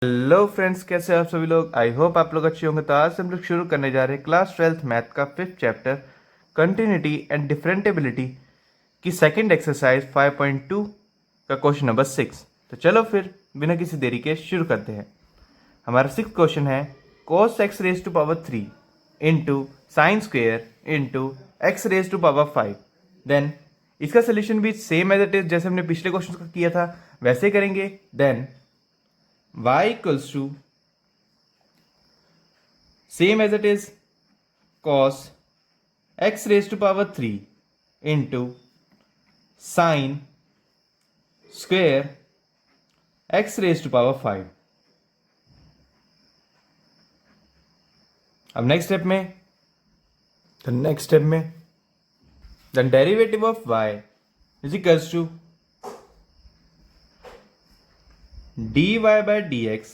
Hello friends, कैसे हैं आप सभी लोग। आई होप आप लोग अच्छे होंगे। तो आज से हम लोग शुरू करने जा रहे हैं क्लास 12th मैथ का 5th चैप्टर कंटिन्यूटी एंड डिफरेंटेबिलिटी की सेकंड एक्सरसाइज 5.2 का क्वेश्चन नंबर 6। तो चलो फिर बिना किसी देरी के शुरू करते हैं। हमारा 6th क्वेश्चन है cos x raise to power 3 into sine square into X raise to power 5। Then इसका सोल्यूशन भी सेम एज इट इज, जैसे हमने पिछले क्वेश्चन का किया था वैसे ही करेंगे। Then y equals to same as it is cos x raised to power 3 into sin square x raised to power 5। अब नेक्स्ट स्टेप में the derivative of y is equals to dy by dx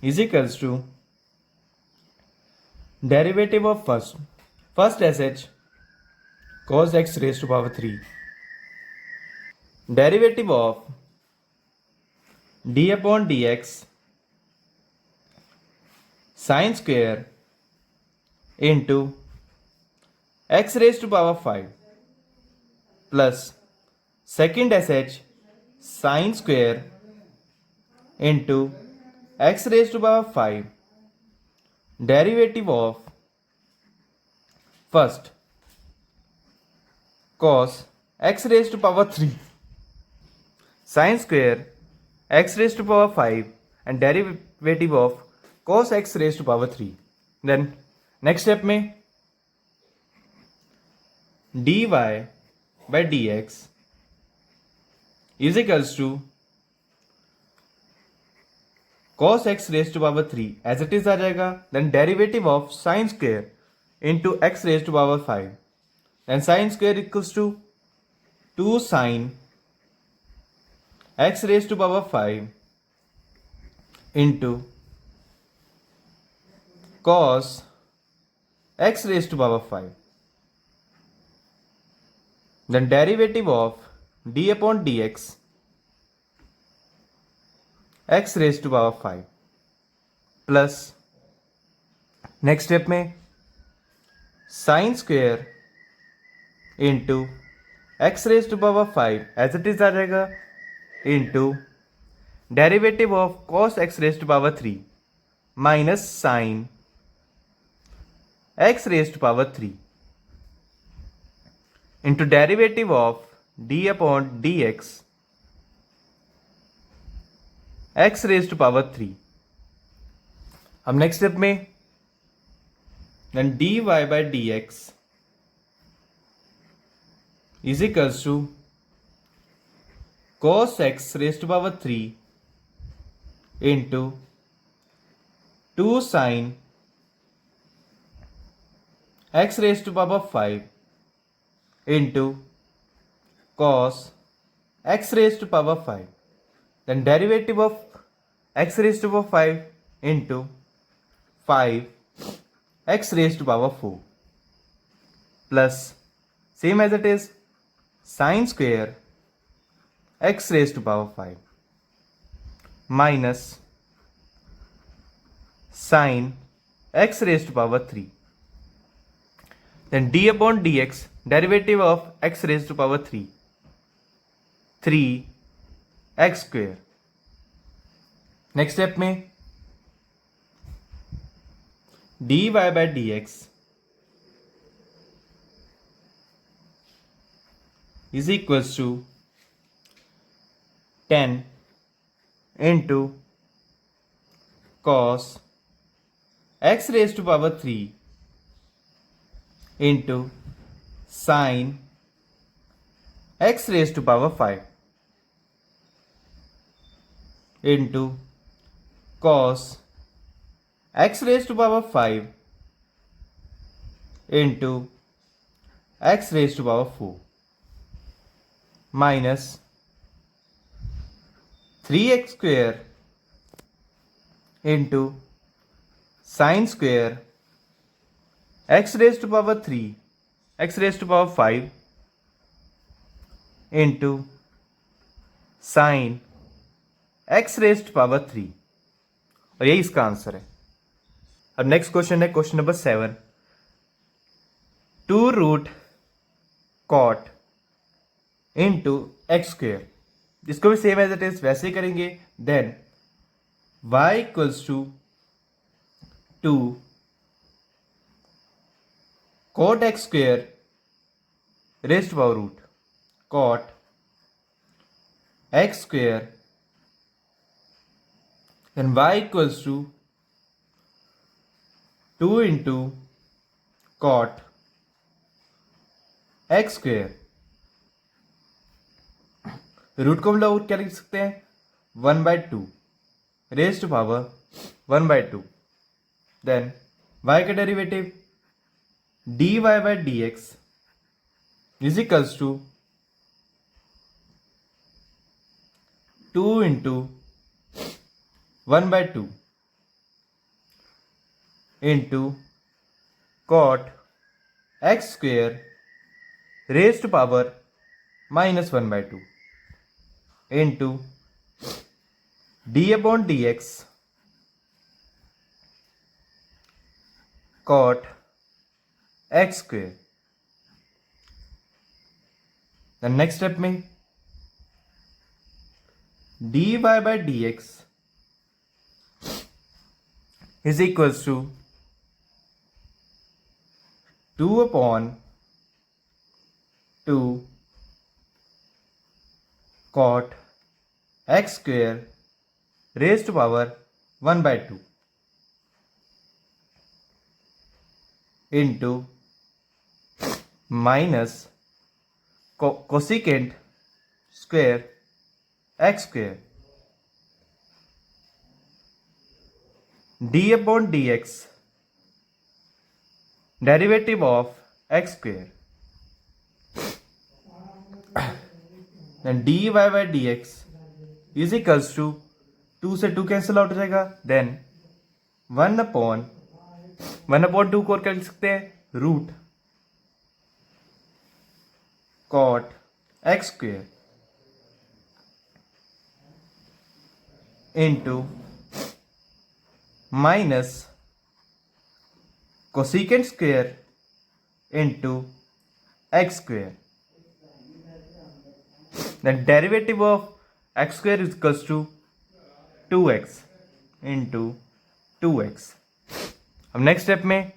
is equals to derivative of first sh cos x raised to power 3 derivative of d upon dx sin square into x raised to power 5 plus second sh sin square into x raised to power 5 derivative of first cos x raised to power 3 sin square x raised to power 5 and derivative of cos x raised to power 3। then next step में dy by dx is equals to cos x raised to power 3 as it is आ जाएगा। then derivative of sin square into x raised to power 5 then sin square equals to 2 sin x raised to power 5 into cos x raised to power 5 then derivative of d upon dx x raised to power 5 plus next step में sin square into x raised to power 5 as it is आ जाएगा into derivative of cos x raised to power 3 minus sin x raised to power 3 into derivative of d upon dx x raised to power 3। अब next step में then dy by dx is equals to cos x raised to power 3 into 2 sin x raised to power 5 into cos x raised to power 5 then derivative of x raised to power 5 into 5 x raised to power 4 plus same as it is sin square x raised to power 5 minus sin x raised to power 3 then d upon dx derivative of x raised to power 3 3x square। Next step में dy by dx is equals to 10 into cos x raised to power 3 into sin x raised to power 5 into cos x raised to power 5 into x raised to power 4 minus 3x square into sin square x raised to power 3 x raised to power 5 into sine x raised power 3, और यही इसका answer है। अब next question है question number 7, 2 root cot into X square, जिसको भी same as it is वैसे ही करेंगे। Then y equals to 2 cot X square raised power root cot X square, then y equals to 2 into cot x square। Root को हम लोग क्या लिख सकते हैं, 1/2 raise to power 1/2। Then y का derivative dy by dx is equals to 2 into 1/2 into cot x square raised to power -1/2 into d upon dx cot x square। The next step में dy by dx is equals to 2 upon 2 cot x square raised to power 1/2 into minus cosecant square x square d upon dx derivative of x square, then dy by dx is equals to 2 से 2 cancel out हो जाएगा। Then 1/2 को और क्या लिख सकते हैं, root cot X square into minus cosecant square into X square. The derivative of X square is equals to 2x into 2x। अब नेक्स्ट स्टेप में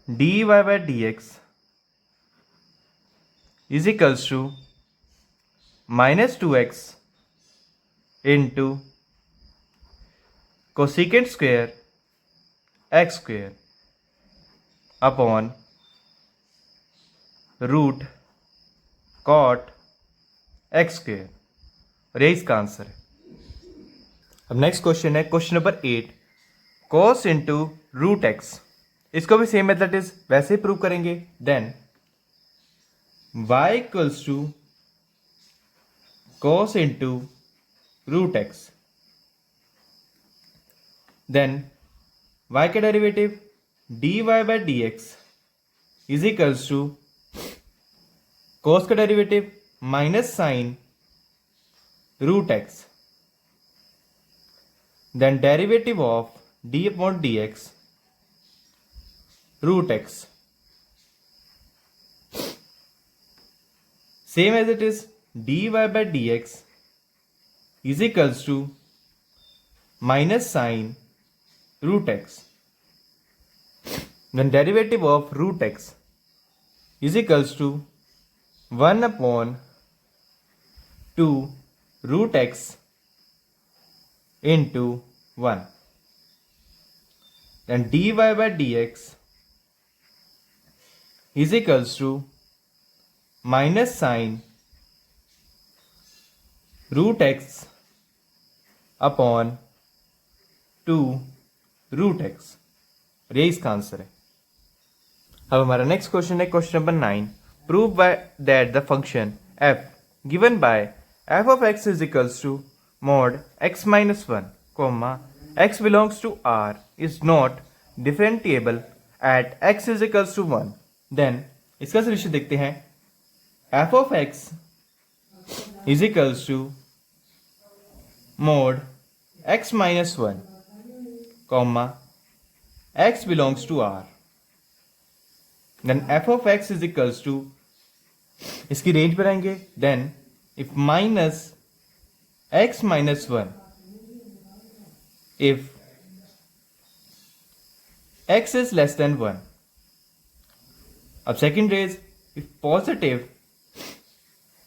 dy by dx is equals to -2x into cosecant square X square upon root cot X square, और यही इसका answer है। अब next question है question number 8, cos into root X. इसको भी सेम मेथड इज वैसे ही प्रूव करेंगे। Then y equals to cos into root X, then y का derivative dy by dx is equals to cos का derivative minus sine root X, then derivative of d upon dx root x, same as it is dy by dx is equals to minus sine root x, then derivative of root x is equals to 1 upon 2 root x into 1, then dy by dx is equals to minus sine root x upon 2 root x, और यही इसका answer है। अब हमारा next question है question number 9, prove by that the function f given by f of x is equals to mod x minus 1, comma x belongs to R is not differentiable at x is equals to 1। Then इसका solution देखते हैं। f of x is equals to mod x minus 1 comma x belongs to R. Then f of x is equals to, इसकी range बनाएंगे. Then if minus x minus 1, if x is less than 1. अब second range, if positive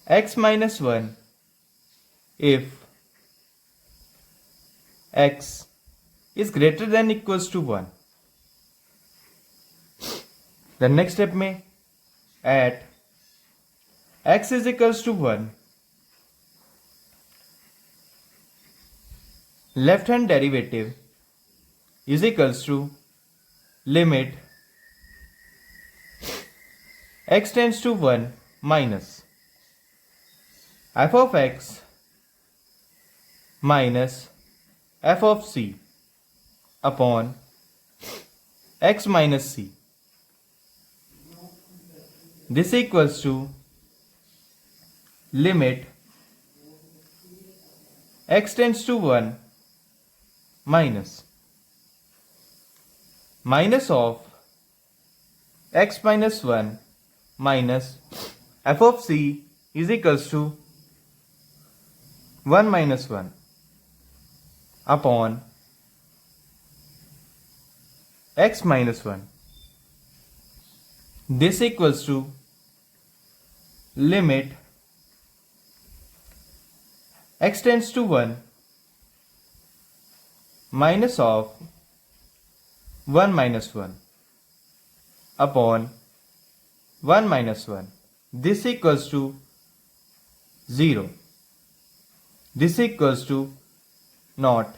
x minus 1, if x is greater than equals to 1. The next step में at x is equals to 1, left hand derivative is equals to limit x tends to 1 minus f of x minus f of c upon x minus c. This equals to limit x tends to 1 minus of x minus 1 minus f of c is equals to 1 minus 1 upon x minus 1. This equals to limit x tends to 1 minus of 1 minus 1 upon 1 minus 1. This equals to 0. This equals to not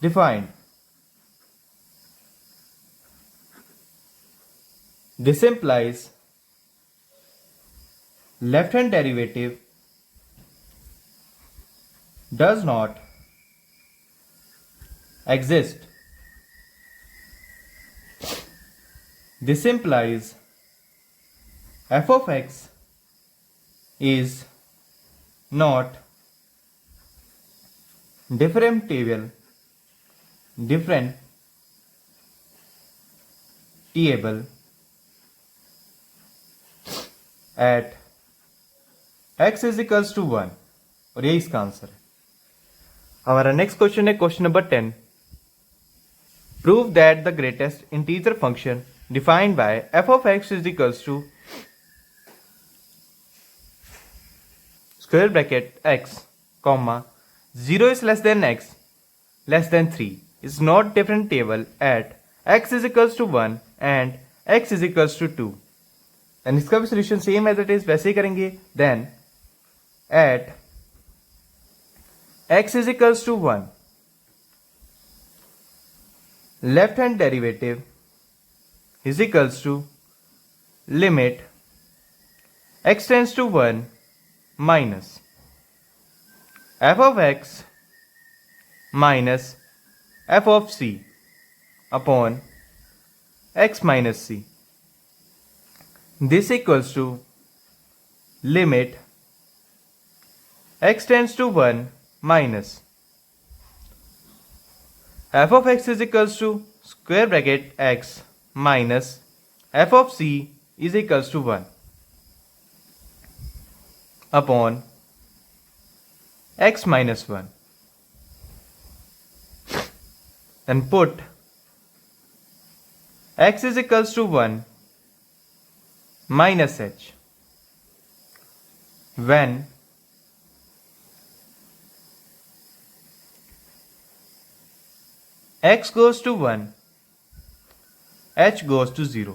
defined. This implies left hand derivative does not exist. This implies f of x is not differentiable at x is equals to 1. और यही इसका answer है. हमारा next question है question number 10. Prove that the greatest integer function defined by f of x is equals to square bracket x comma 0 is less than x less than 3 is not differentiable at x is equals to 1 and x is equals to 2. And इसका भी solution same as it is वैसे ही करेंगे. Then at x is equals to 1, left hand derivative is equals to limit x tends to 1 minus f of x minus f of c upon x minus c. This equals to limit x tends to 1 minus f of x is equals to square bracket x minus f of c is equals to 1 upon x minus 1. Then put x is equals to 1 minus h when x goes to 1, h goes to 0.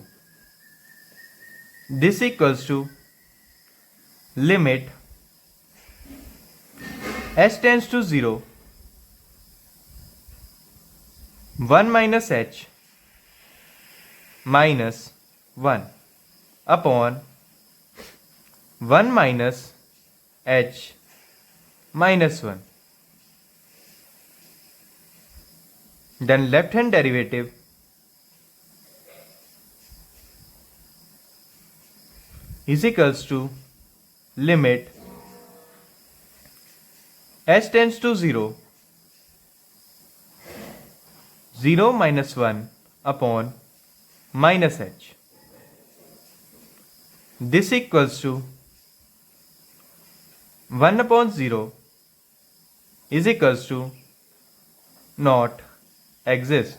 This equals to limit h tends to 0, 1 minus h minus 1 upon 1 minus h minus 1. Then left hand derivative is equals to limit h tends to 0 0 minus 1 upon minus h. This equals to 1 upon 0 is equals to not exist.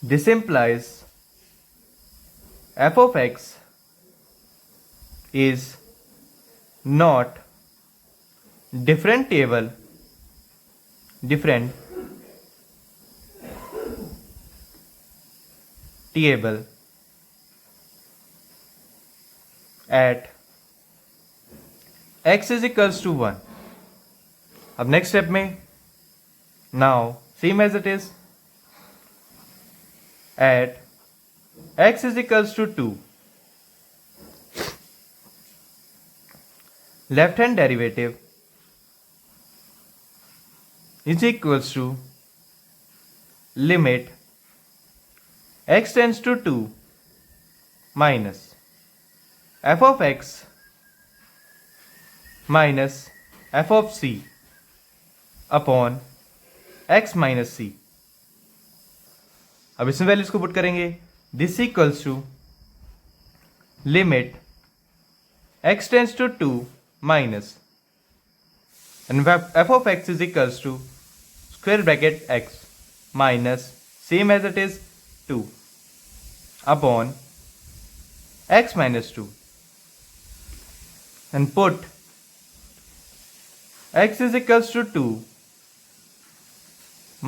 This implies f of x is not differentiable at x is equals to 1. अब next step में now same as it is at x is equals to 2, left hand derivative is equals to limit x tends to 2 minus f of x minus f of c upon x minus c. अब इसमें values को put करेंगे. This equals to limit x tends to 2 minus and f of x is equals to square bracket x minus same as it is 2 upon x minus 2 and put x is equals to 2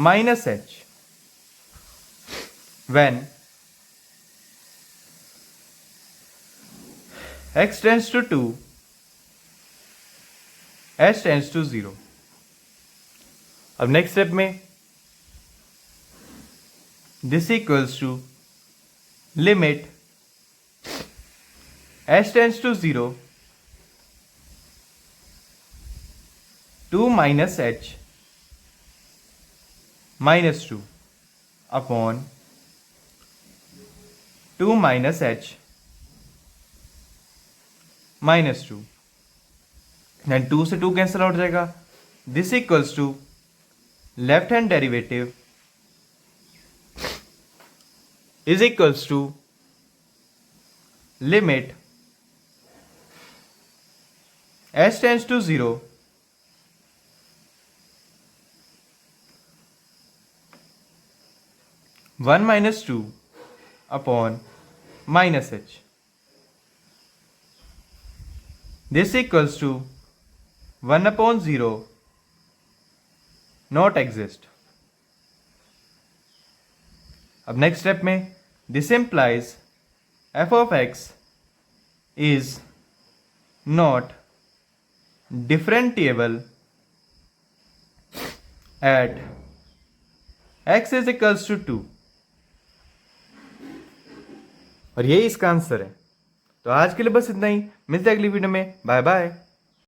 minus h when x tends to 2 h tends to 0. अब next step में this equals to limit h tends to 0 2 minus h minus 2 upon 2 minus h minus 2 and 2 से 2 cancel out हो जाएगा. This equals to left hand derivative is equals to limit h tends to 0 1 minus 2 upon minus h. This equals to 1 upon 0 not exist. अब next step में this implies f of x is not differentiable at x is equals to 2. और यही इसका answer है. तो आज के लिए बस इतना ही. मिलते हैं अगली वीडियो में. Bye bye.